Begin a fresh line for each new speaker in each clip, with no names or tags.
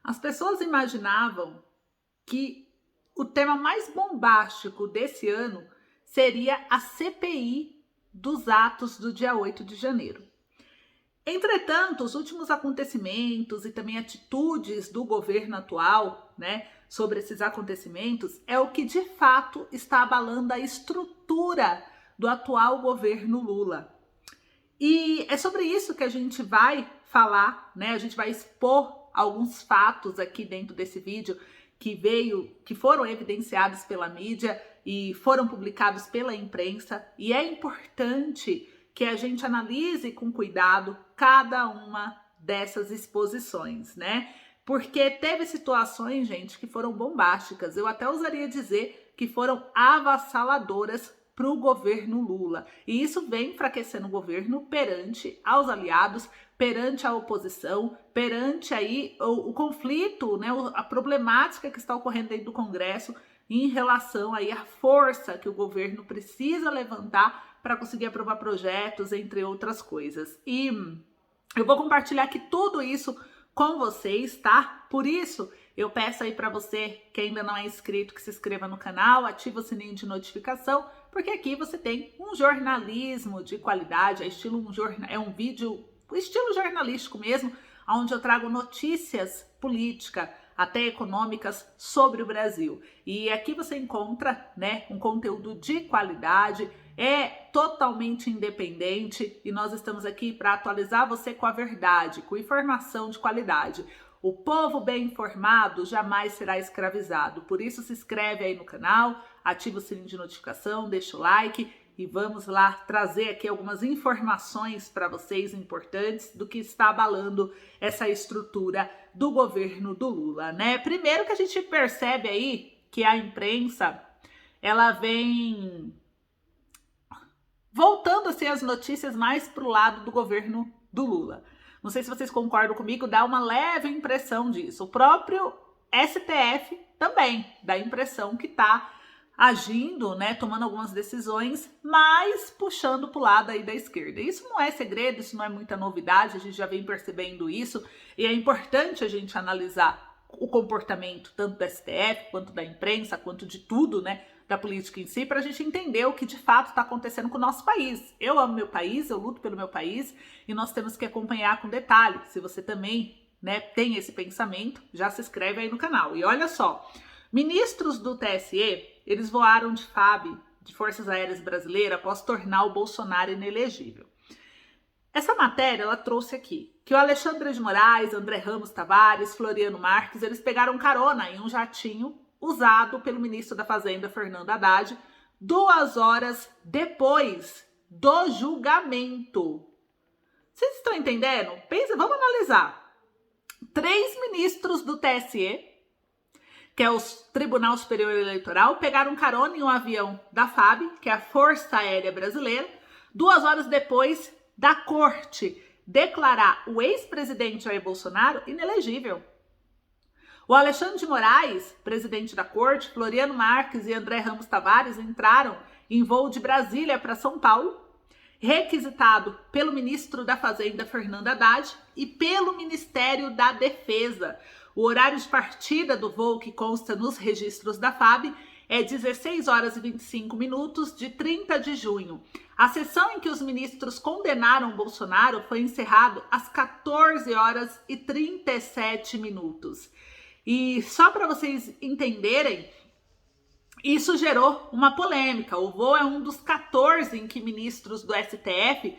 As pessoas imaginavam que o tema mais bombástico desse ano seria a CPI dos atos do dia 8 de janeiro. Entretanto, os últimos acontecimentos e também atitudes do governo atual, sobre esses acontecimentos, é o que de fato está abalando a estrutura do atual governo Lula. E é sobre isso que a gente vai falar, A gente vai expor alguns fatos aqui dentro desse vídeo que foram evidenciados pela mídia e foram publicados pela imprensa, e é importante que a gente analise com cuidado cada uma dessas exposições, Porque teve situações, gente, que foram bombásticas. Eu até ousaria dizer que foram avassaladoras para o governo Lula. E isso vem enfraquecendo o governo perante aos aliados, perante a oposição, perante aí o conflito, a problemática que está ocorrendo dentro do Congresso em relação aí à força que o governo precisa levantar para conseguir aprovar projetos, entre outras coisas. E eu vou compartilhar aqui tudo isso com vocês, tá? Por isso, eu peço aí para você que ainda não é inscrito, que se inscreva no canal, ative o sininho de notificação, porque aqui você tem um jornalismo de qualidade, é um vídeo estilo jornalístico mesmo, onde eu trago notícias políticas, até econômicas, sobre o Brasil. E aqui você encontra, um conteúdo de qualidade, é totalmente independente, e nós estamos aqui para atualizar você com a verdade, com informação de qualidade. O povo bem informado jamais será escravizado. Por isso, se inscreve aí no canal, ativa o sininho de notificação, deixa o like e vamos lá trazer aqui algumas informações para vocês importantes do que está abalando essa estrutura do governo do Lula, Primeiro que a gente percebe aí que a imprensa, ela vem voltando assim as notícias mais para o lado do governo do Lula. Não sei se vocês concordam comigo, dá uma leve impressão disso. O próprio STF também dá a impressão que está agindo, tomando algumas decisões, mas puxando para o lado aí da esquerda. Isso não é segredo, isso não é muita novidade, a gente já vem percebendo isso, e é importante a gente analisar o comportamento tanto do STF, quanto da imprensa, quanto de tudo, da política em si, para a gente entender o que de fato está acontecendo com o nosso país. Eu amo meu país, eu luto pelo meu país, e nós temos que acompanhar com detalhe. Se você também tem esse pensamento, já se inscreve aí no canal. E olha só, ministros do TSE, eles voaram de FAB, de Forças Aéreas Brasileiras, após tornar o Bolsonaro inelegível. Essa matéria, ela trouxe aqui que o Alexandre de Moraes, André Ramos Tavares, Floriano Marques, eles pegaram carona em um jatinho usado pelo ministro da Fazenda, Fernando Haddad, 2 horas depois do julgamento. Vocês estão entendendo? Pensa, vamos analisar. 3 ministros do TSE, que é o Tribunal Superior Eleitoral, pegaram carona em um avião da FAB, que é a Força Aérea Brasileira, 2 horas depois da corte declarar o ex-presidente Jair Bolsonaro inelegível. O Alexandre de Moraes, presidente da corte, Floriano Marques e André Ramos Tavares entraram em voo de Brasília para São Paulo, requisitado pelo ministro da Fazenda, Fernando Haddad, e pelo Ministério da Defesa. O horário de partida do voo, que consta nos registros da FAB, é 16 horas e 25 minutos de 30 de junho. A sessão em que os ministros condenaram Bolsonaro foi encerrada às 14 horas e 37 minutos. E só para vocês entenderem, isso gerou uma polêmica. O voo é um dos 14 em que ministros do STF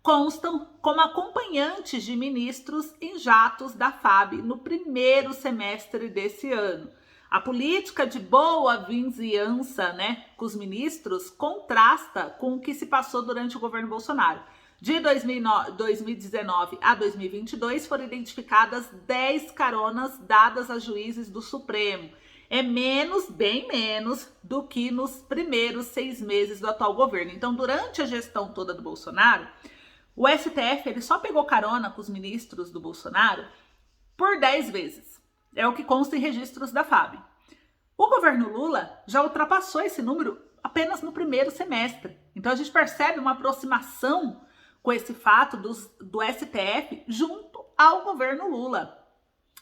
constam como acompanhantes de ministros em jatos da FAB no primeiro semestre desse ano. A política de boa vizinhança, com os ministros contrasta com o que se passou durante o governo Bolsonaro. De 2019 a 2022 foram identificadas 10 caronas dadas a juízes do Supremo. É bem menos do que nos primeiros 6 meses do atual governo. Então, durante a gestão toda do Bolsonaro, o STF ele só pegou carona com os ministros do Bolsonaro por 10 vezes. É o que consta em registros da FAB. O governo Lula já ultrapassou esse número apenas no primeiro semestre. Então, a gente percebe uma aproximação com esse fato do STF junto ao governo Lula.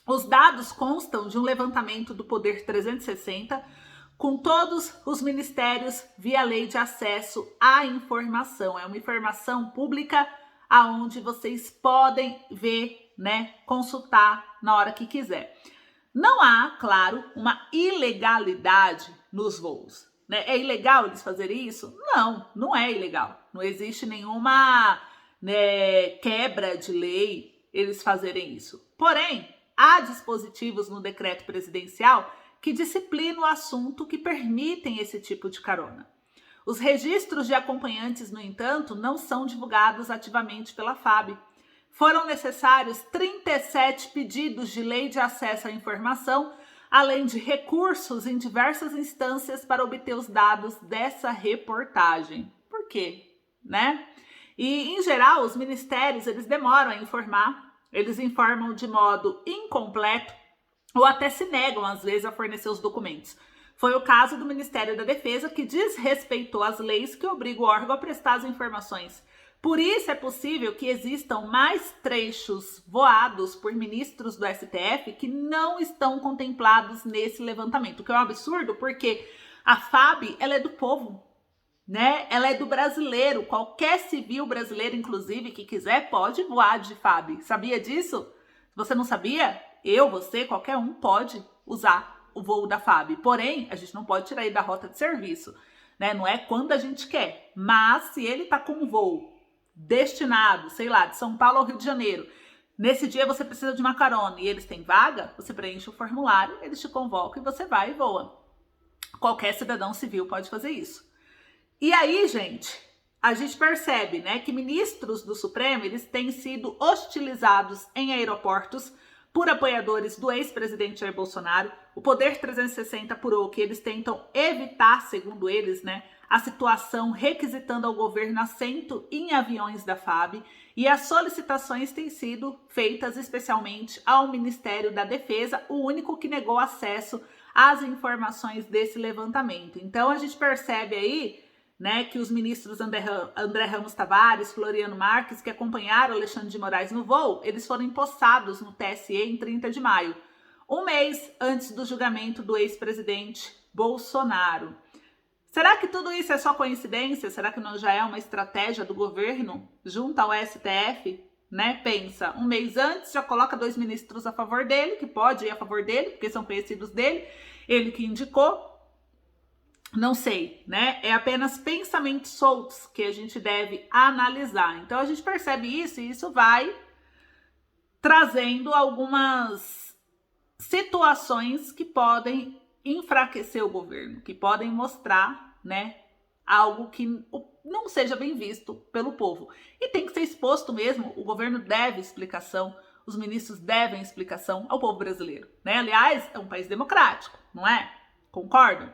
Os dados constam de um levantamento do Poder 360 com todos os ministérios via lei de acesso à informação. É uma informação pública aonde vocês podem ver, né, consultar na hora que quiser. Não há, claro, uma ilegalidade nos voos, né? É ilegal eles fazerem isso? Não, não é ilegal. Não existe nenhuma, né, quebra de lei eles fazerem isso. Porém, há dispositivos no decreto presidencial que disciplinam o assunto, que permitem esse tipo de carona. Os registros de acompanhantes, no entanto, não são divulgados ativamente pela FAB. Foram necessários 37 pedidos de lei de acesso à informação, além de recursos em diversas instâncias para obter os dados dessa reportagem. Por quê? Né? E, em geral, os ministérios eles demoram a informar, eles informam de modo incompleto ou até se negam, às vezes, a fornecer os documentos. Foi o caso do Ministério da Defesa, que desrespeitou as leis que obrigam o órgão a prestar as informações. Por isso é possível que existam mais trechos voados por ministros do STF que não estão contemplados nesse levantamento, o que é um absurdo, porque a FAB ela é do povo, né? Ela é do brasileiro. Qualquer civil brasileiro, inclusive, que quiser, pode voar de FAB. Sabia disso? Se você não sabia, você, qualquer um pode usar o voo da FAB. Porém, a gente não pode tirar ele da rota de serviço, né? Não é quando a gente quer. Mas se ele está com um voo destinado, sei lá, de São Paulo ao Rio de Janeiro, nesse dia você precisa de uma carona e eles têm vaga, você preenche o formulário, eles te convocam e você vai e voa. Qualquer cidadão civil pode fazer isso. E aí, gente, a gente percebe, né, que ministros do Supremo, eles têm sido hostilizados em aeroportos por apoiadores do ex-presidente Jair Bolsonaro. O Poder 360 apurou que eles tentam evitar, segundo eles, né, a situação, requisitando ao governo assento em aviões da FAB, e as solicitações têm sido feitas especialmente ao Ministério da Defesa, o único que negou acesso às informações desse levantamento. Então a gente percebe aí, né, que os ministros André Ramos Tavares, Floriano Marques, que acompanharam Alexandre de Moraes no voo, eles foram empossados no TSE em 30 de maio, um mês antes do julgamento do ex-presidente Bolsonaro. Será que tudo isso é só coincidência? Será que não já é uma estratégia do governo junto ao STF? Né? Pensa, um mês antes já coloca 2 ministros a favor dele, que pode ir a favor dele, porque são conhecidos dele, ele que indicou. Não sei, né? É apenas pensamentos soltos que a gente deve analisar. Então a gente percebe isso e isso vai trazendo algumas situações que podem enfraquecer o governo, que podem mostrar, né, algo que não seja bem visto pelo povo. E tem que ser exposto mesmo, o governo deve explicação, os ministros devem explicação ao povo brasileiro, né? Aliás, é um país democrático, não é? Concordam?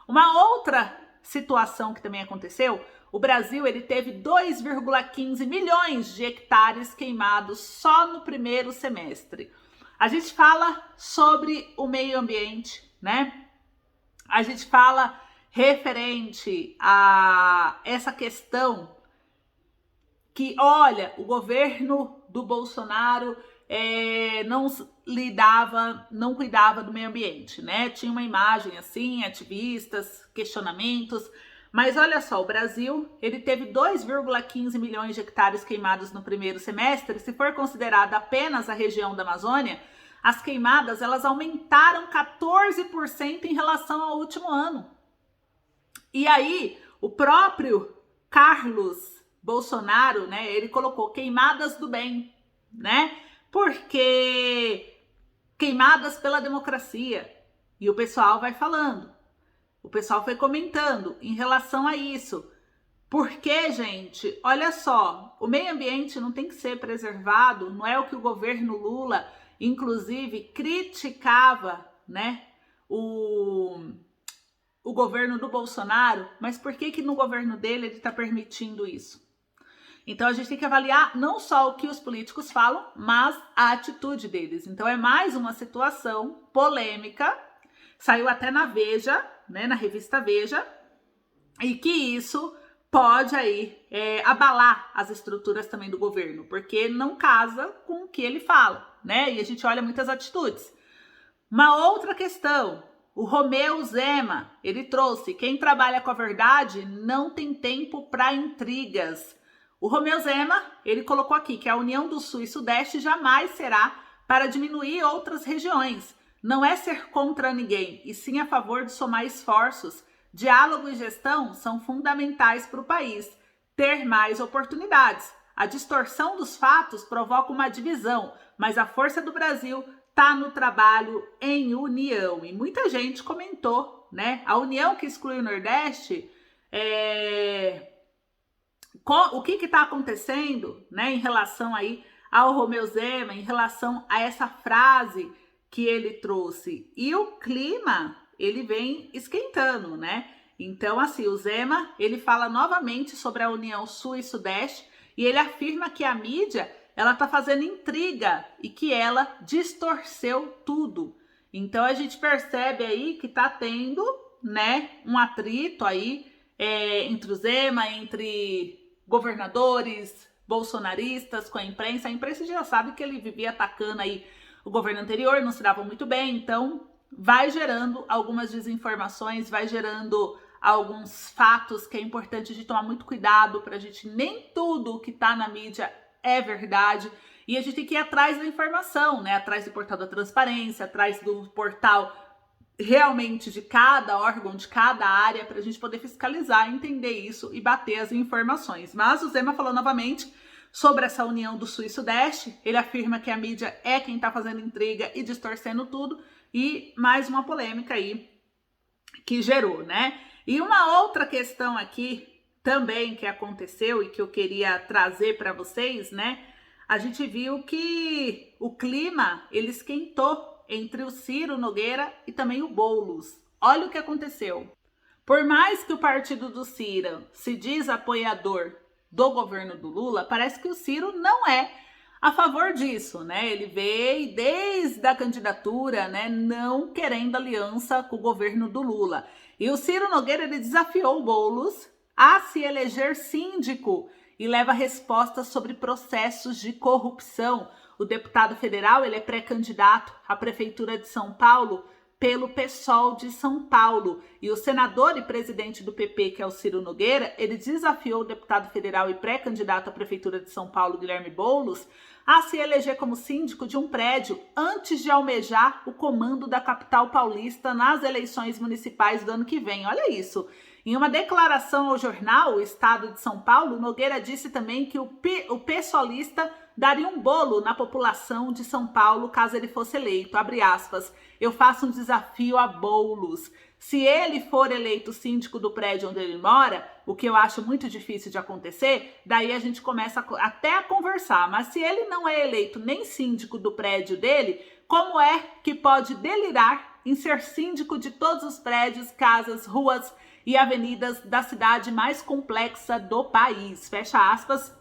Uma outra situação que também aconteceu, o Brasil ele teve 2,15 milhões de hectares queimados só no primeiro semestre. A gente fala sobre o meio ambiente, né? A gente fala referente a essa questão que, olha, o governo do Bolsonaro não cuidava do meio ambiente, né? Tinha uma imagem assim, ativistas, questionamentos, mas olha só, o Brasil ele teve 2,15 milhões de hectares queimados no primeiro semestre. Se for considerada apenas a região da Amazônia, as queimadas elas aumentaram 14% em relação ao último ano. E aí, o próprio Carlos Bolsonaro, né, ele colocou queimadas do bem, né? Porque queimadas pela democracia. E o pessoal vai falando, o pessoal foi comentando em relação a isso. Porque, gente, olha só, o meio ambiente não tem que ser preservado, não é o que o governo Lula, inclusive, criticava, né, o governo do Bolsonaro, mas por que no governo dele ele está permitindo isso? Então a gente tem que avaliar não só o que os políticos falam, mas a atitude deles. Então é mais uma situação polêmica, saiu até na Veja, né, na revista Veja, e que isso pode aí abalar as estruturas também do governo, porque não casa com o que ele fala, né? E a gente olha muitas atitudes. Uma outra questão, o Romeu Zema, ele trouxe: quem trabalha com a verdade não tem tempo para intrigas. O Romeu Zema, ele colocou aqui que a união do Sul e Sudeste jamais será para diminuir outras regiões. Não é ser contra ninguém, e sim a favor de somar esforços. Diálogo e gestão são fundamentais para o país ter mais oportunidades. A distorção dos fatos provoca uma divisão, mas a força do Brasil está no trabalho em união. E muita gente comentou, né? A união que exclui o Nordeste, o que está acontecendo, né, em relação aí ao Romeu Zema, em relação a essa frase que ele trouxe. E o clima, ele vem esquentando, né? Então, assim, o Zema, ele fala novamente sobre a união Sul e Sudeste e ele afirma que a mídia, ela tá fazendo intriga e que ela distorceu tudo. Então, a gente percebe aí que tá tendo, né, um atrito aí entre o Zema, entre governadores bolsonaristas com a imprensa. A imprensa já sabe que ele vivia atacando aí o governo anterior, não se dava muito bem, então vai gerando algumas desinformações, vai gerando alguns fatos que é importante de tomar muito cuidado para a gente, nem tudo que tá na mídia é verdade, e a gente tem que ir atrás da informação, né? Atrás do portal da transparência, atrás do portal realmente de cada órgão, de cada área, para a gente poder fiscalizar, entender isso e bater as informações. Mas o Zema falou novamente sobre essa união do Sul e Sudeste. Ele afirma que a mídia é quem está fazendo intriga e distorcendo tudo, e mais uma polêmica aí que gerou, né? E uma outra questão aqui também que aconteceu e que eu queria trazer para vocês, né? A gente viu que o clima, ele esquentou entre o Ciro Nogueira e também o Boulos. Olha o que aconteceu. Por mais que o partido do Ciro se diz apoiador do governo do Lula, parece que o Ciro não é a favor disso, né? Ele veio desde a candidatura, né, não querendo aliança com o governo do Lula. E o Ciro Nogueira, ele desafiou o Boulos a se eleger síndico e leva respostas sobre processos de corrupção. O deputado federal, ele é pré-candidato à Prefeitura de São Paulo pelo PSOL de São Paulo. E o senador e presidente do PP, que é o Ciro Nogueira, ele desafiou o deputado federal e pré-candidato à Prefeitura de São Paulo, Guilherme Boulos, a se eleger como síndico de um prédio antes de almejar o comando da capital paulista nas eleições municipais do ano que vem. Olha isso. Em uma declaração ao jornal O Estado de São Paulo, Nogueira disse também que o pessoalista daria um bolo na população de São Paulo caso ele fosse eleito. Abre aspas, eu faço um desafio a Boulos. Se ele for eleito síndico do prédio onde ele mora, o que eu acho muito difícil de acontecer, daí a gente começa até a conversar. Mas se ele não é eleito nem síndico do prédio dele, como é que pode delirar em ser síndico de todos os prédios, casas, ruas e avenidas da cidade mais complexa do país? Fecha aspas,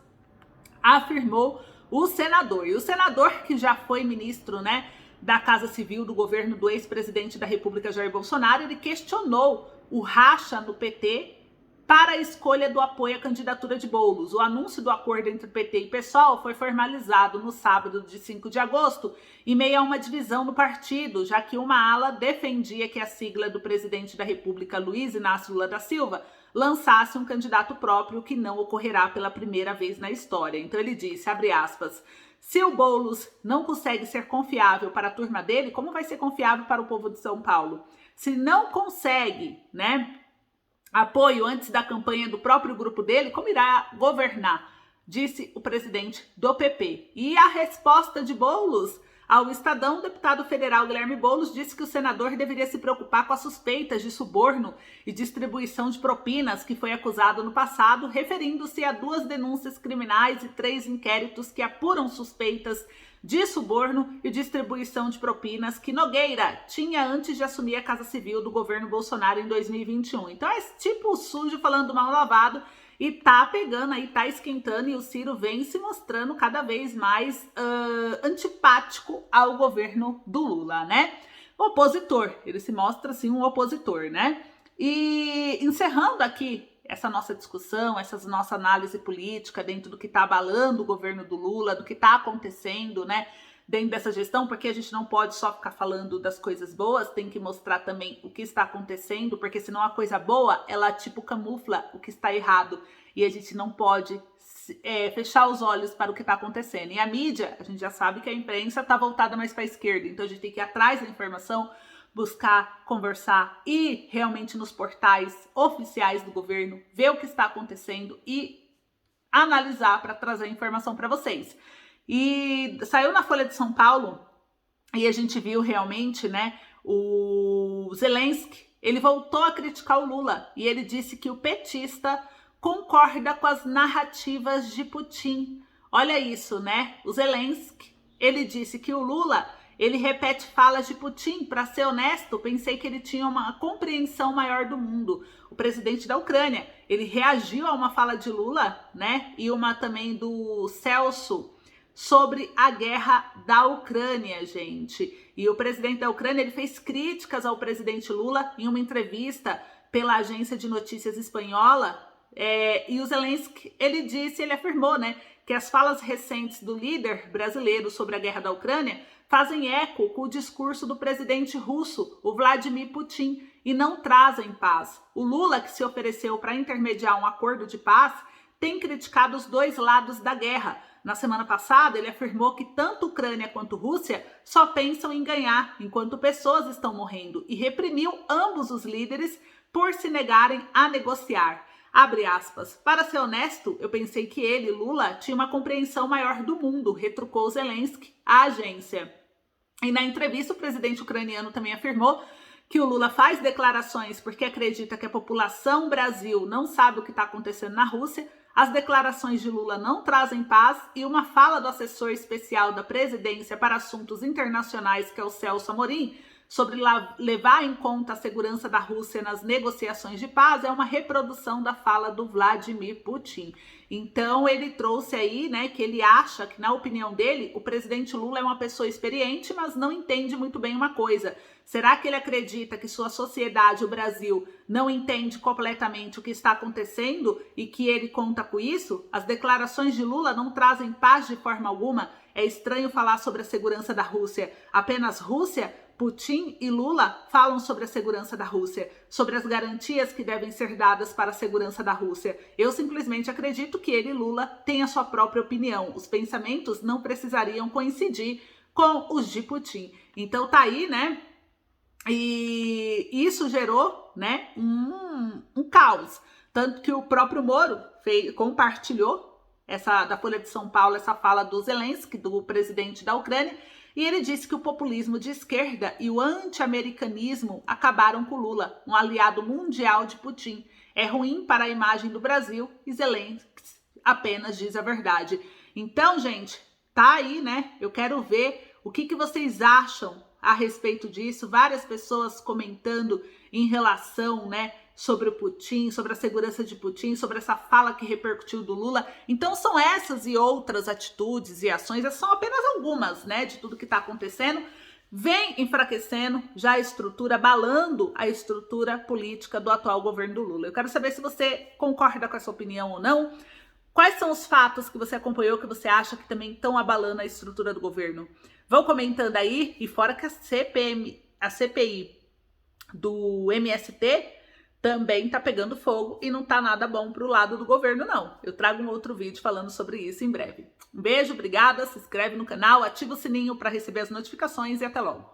afirmou o senador. E o senador, que já foi ministro, né, da Casa Civil do governo do ex-presidente da República, Jair Bolsonaro, ele questionou o racha no PT para a escolha do apoio à candidatura de Boulos. O anúncio do acordo entre PT e PSOL foi formalizado no sábado de 5 de agosto, em meio a uma divisão no partido, já que uma ala defendia que a sigla do presidente da República, Luiz Inácio Lula da Silva, lançasse um candidato próprio, que não ocorrerá pela primeira vez na história. Então ele disse, abre aspas, se o Boulos não consegue ser confiável para a turma dele, como vai ser confiável para o povo de São Paulo? Se não consegue, né, apoio antes da campanha do próprio grupo dele, como irá governar? Disse o presidente do PP. E a resposta de Boulos ao Estadão, o deputado federal Guilherme Boulos disse que o senador deveria se preocupar com as suspeitas de suborno e distribuição de propinas que foi acusado no passado, referindo-se a 2 denúncias criminais e 3 inquéritos que apuram suspeitas de suborno e distribuição de propinas que Nogueira tinha antes de assumir a Casa Civil do governo Bolsonaro em 2021. Então é tipo sujo falando mal lavado e tá pegando aí, tá esquentando, e o Ciro vem se mostrando cada vez mais antipático ao governo do Lula, né? Opositor, ele se mostra assim um opositor, né? E encerrando aqui essa nossa discussão, essa nossa análise política dentro do que está abalando o governo do Lula, do que está acontecendo, né, dentro dessa gestão, porque a gente não pode só ficar falando das coisas boas, tem que mostrar também o que está acontecendo, porque senão a coisa boa, ela tipo camufla o que está errado, e a gente não pode fechar os olhos para o que está acontecendo. E a mídia, a gente já sabe que a imprensa está voltada mais para a esquerda, então a gente tem que ir atrás da informação, buscar, conversar, ir realmente nos portais oficiais do governo, ver o que está acontecendo e analisar para trazer informação para vocês. E saiu na Folha de São Paulo e a gente viu realmente, né, o Zelensky, ele voltou a criticar o Lula e ele disse que o petista concorda com as narrativas de Putin. Olha isso, né? O Zelensky, ele disse que o Lula, ele repete falas de Putin. Para ser honesto, pensei que ele tinha uma compreensão maior do mundo. O presidente da Ucrânia, ele reagiu a uma fala de Lula, né? E uma também do Celso sobre a guerra da Ucrânia, gente. E o presidente da Ucrânia, ele fez críticas ao presidente Lula em uma entrevista pela agência de notícias espanhola. E o Zelensky, ele afirmou, né, que as falas recentes do líder brasileiro sobre a guerra da Ucrânia fazem eco com o discurso do presidente russo, o Vladimir Putin, e não trazem paz. O Lula, que se ofereceu para intermediar um acordo de paz, tem criticado os dois lados da guerra. Na semana passada, ele afirmou que tanto Ucrânia quanto Rússia só pensam em ganhar, enquanto pessoas estão morrendo, e reprimiu ambos os líderes por se negarem a negociar. Abre aspas. Para ser honesto, eu pensei que ele, Lula, tinha uma compreensão maior do mundo, retrucou Zelensky à agência. E na entrevista, o presidente ucraniano também afirmou que o Lula faz declarações porque acredita que a população Brasil não sabe o que está acontecendo na Rússia, as declarações de Lula não trazem paz e uma fala do assessor especial da presidência para assuntos internacionais, que é o Celso Amorim, sobre levar em conta a segurança da Rússia nas negociações de paz, é uma reprodução da fala do Vladimir Putin. Então, ele trouxe aí, né, que ele acha que, na opinião dele, o presidente Lula é uma pessoa experiente, mas não entende muito bem uma coisa. Será que ele acredita que sua sociedade, o Brasil, não entende completamente o que está acontecendo e que ele conta com isso? As declarações de Lula não trazem paz de forma alguma. É estranho falar sobre a segurança da Rússia. Apenas Rússia? Putin e Lula falam sobre a segurança da Rússia, sobre as garantias que devem ser dadas para a segurança da Rússia. Eu simplesmente acredito que ele, Lula, tem a sua própria opinião. Os pensamentos não precisariam coincidir com os de Putin. Então tá aí, né? E isso gerou, né, um caos. Tanto que o próprio Moro compartilhou da Folha de São Paulo essa fala do Zelensky, do presidente da Ucrânia, e ele disse que o populismo de esquerda e o anti-americanismo acabaram com Lula, um aliado mundial de Putin. É ruim para a imagem do Brasil e Zelensky apenas diz a verdade. Então, gente, tá aí, né? Eu quero ver o que vocês acham a respeito disso. Várias pessoas comentando em relação, né, sobre o Putin, sobre a segurança de Putin, sobre essa fala que repercutiu do Lula. Então são essas e outras atitudes e ações, são apenas algumas, né, de tudo que está acontecendo, vem enfraquecendo já a estrutura, abalando a estrutura política do atual governo do Lula. Eu quero saber se você concorda com essa opinião ou não. Quais são os fatos que você acompanhou que você acha que também estão abalando a estrutura do governo? Vão comentando aí, e fora que a CPI do MST também tá pegando fogo e não tá nada bom pro lado do governo, não. Eu trago um outro vídeo falando sobre isso em breve. Um beijo, obrigada, se inscreve no canal, ativa o sininho para receber as notificações e até logo.